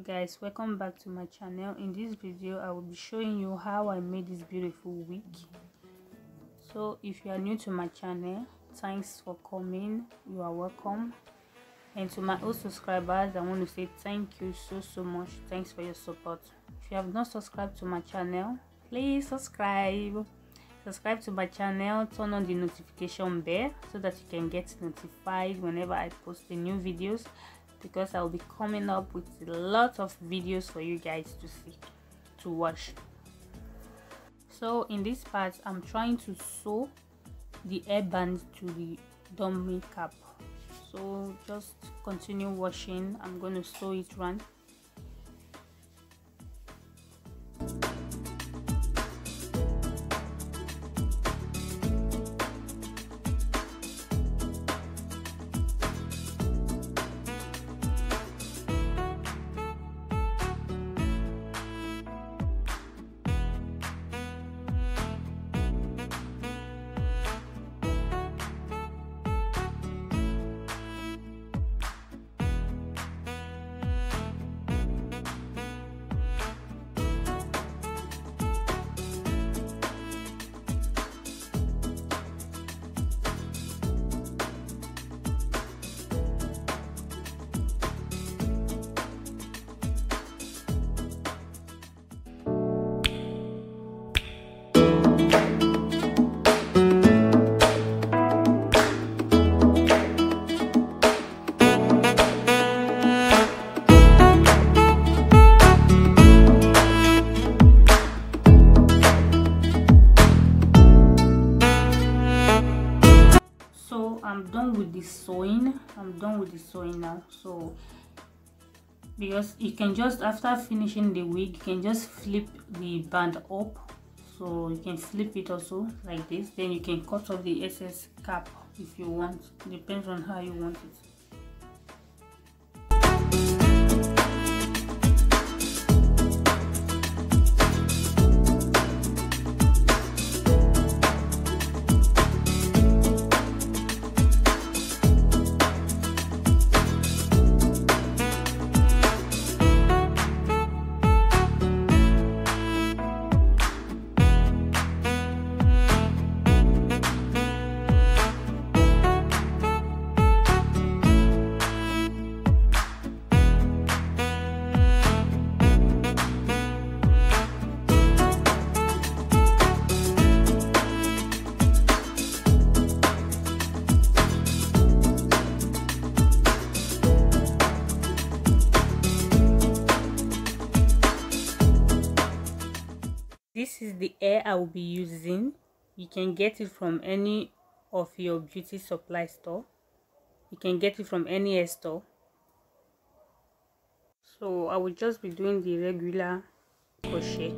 guys, welcome back to my channel. In this video I will be showing you how I made this beautiful wig. So if you are new to my channel, thanks for coming, you are welcome. And to my old subscribers, I want to say thank you so much. Thanks for your support. If you have not subscribed to my channel, please subscribe to my channel, turn on the notification bell so that you can get notified whenever I post the new videos, because I'll be coming up with a lot of videos for you guys to see, to watch. So in this part I'm trying to sew the hairband to the dummy cap. So just continue washing. I'm going to sew it round. I'm done with the sewing now. So because you can just, after finishing the wig, you can just flip the band up, so you can flip it also like this. Then you can cut off the excess cap if you want. Depends on how you want it. This is the hair I will be using. You can get it from any of your beauty supply store. You can get it from any hair store. So I will just be doing the regular crochet.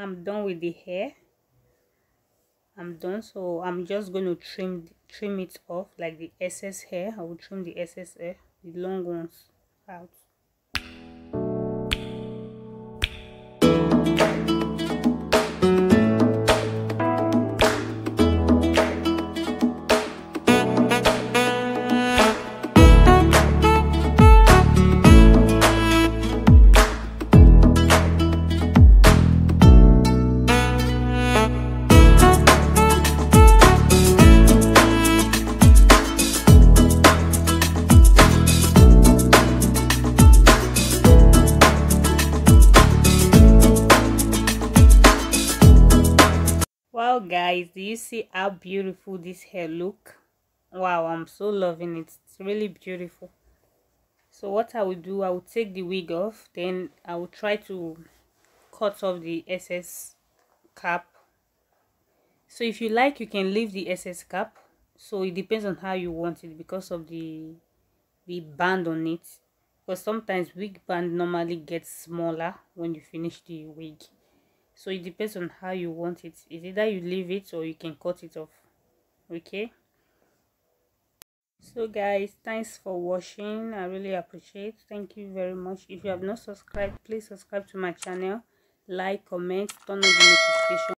I'm done with the hair. I'm done, so I'm just going to trim it off, like the excess hair. I will trim the excess hair, the long ones, out. Wow guys, do you see how beautiful this hair look? Wow, I'm so loving it. It's really beautiful. So what I will do, I will take the wig off, then I will try to cut off the excess cap. So if you like, you can leave the excess cap. So it depends on how you want it, because of the band on it, because sometimes wig band normally gets smaller when you finish the wig. So it depends on how you want it. It's either you leave it or you can cut it off. Okay, so guys, thanks for watching. I really appreciate. Thank you very much. If you have not subscribed, please subscribe to my channel, like, comment, turn on the notification.